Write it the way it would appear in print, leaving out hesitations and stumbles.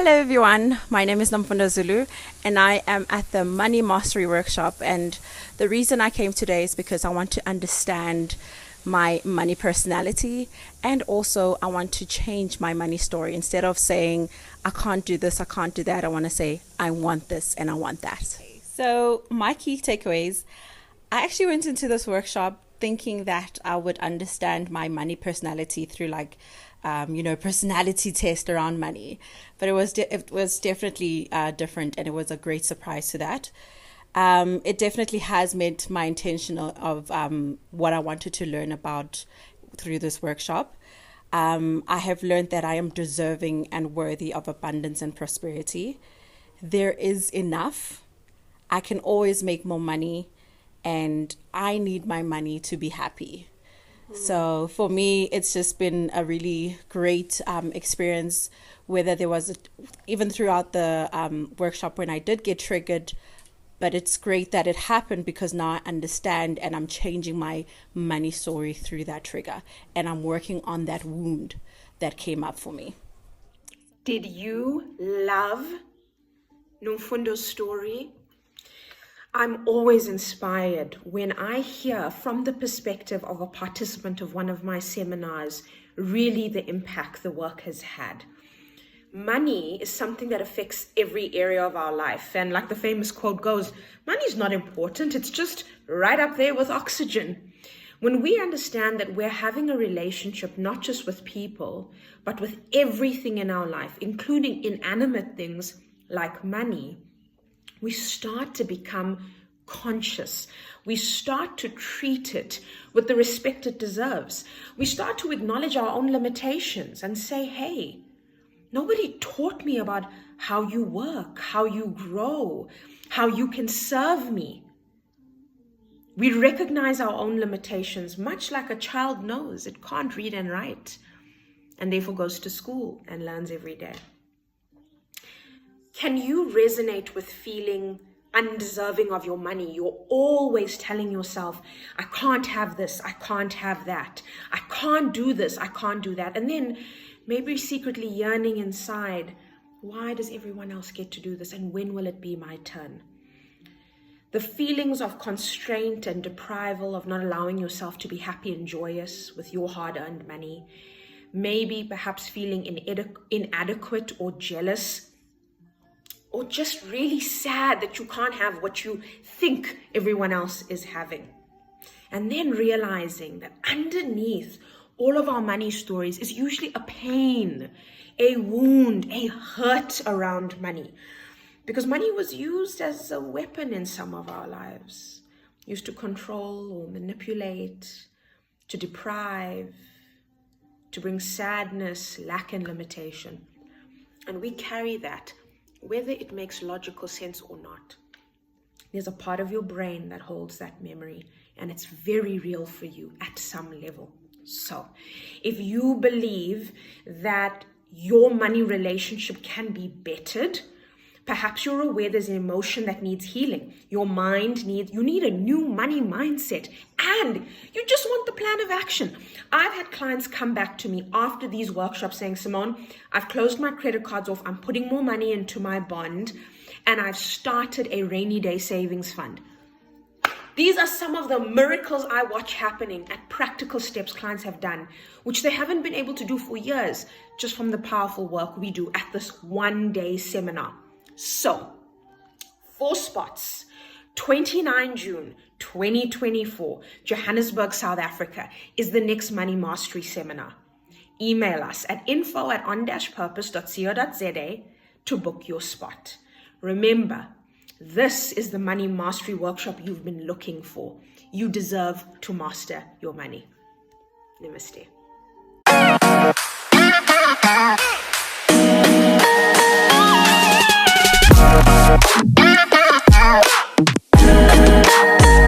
Hello everyone, my name is Nomfundo and I am at the Money Mastery Workshop, and the reason I came today is because I want to understand my money personality, and also I want to change my money story. Instead of saying I can't do this, I can't do that, I want to say I want this and I want that. So my key takeaways, I actually went into this workshop thinking that I would understand my money personality through personality test around money, but it was definitely different, and it was a great surprise to that. It definitely has met my intention of what I wanted to learn about through this workshop. I have learned that I am deserving and worthy of abundance and prosperity. There is enough. I can always make more money, and I need my money to be happy. So for me, it's just been a really great experience, whether there was even throughout the workshop when I did get triggered, but it's great that it happened because now I understand and I'm changing my money story through that trigger, and I'm working on that wound that came up for me. Did you love Nomfundo's story? I'm always inspired when I hear from the perspective of a participant of one of my seminars, really the impact the work has had. Money is something that affects every area of our life. And like the famous quote goes, money is not important. It's just right up there with oxygen. When we understand that we're having a relationship, not just with people, but with everything in our life, including inanimate things like money, we start to become conscious. We start to treat it with the respect it deserves. We start to acknowledge our own limitations and say, hey, nobody taught me about how you work, how you grow, how you can serve me. We recognize our own limitations, much like a child knows it can't read and write, and therefore goes to school and learns every day. Can you resonate with feeling undeserving of your money? You're always telling yourself, I can't have this, I can't have that, I can't do this, I can't do that. And then maybe secretly yearning inside, why does everyone else get to do this, and when will it be my turn? The feelings of constraint and deprival, of not allowing yourself to be happy and joyous with your hard-earned money, maybe perhaps feeling inadequate or jealous, or just really sad that you can't have what you think everyone else is having. And then realizing that underneath all of our money stories is usually a pain, a wound, a hurt around money. Because money was used as a weapon in some of our lives, used to control or manipulate, to deprive, to bring sadness, lack, and limitation. And we carry that, whether it makes logical sense or not. There's a part of your brain that holds that memory, and it's very real for you at some level. So if you believe that your money relationship can be bettered, perhaps you're aware there's an emotion that needs healing. You need a new money mindset, and you just want the plan of action. I've had clients come back to me after these workshops saying, Simone, I've closed my credit cards off, I'm putting more money into my bond, and I've started a rainy day savings fund. These are some of the miracles I watch happening at practical steps clients have done, which they haven't been able to do for years, just from the powerful work we do at this one-day seminar. So, 4 spots, 29 June 2024, Johannesburg, South Africa, is the next Money Mastery Seminar. Email us at info@on-purpose.co.za to book your spot. Remember, this is the Money Mastery Workshop you've been looking for. You deserve to master your money. Namaste.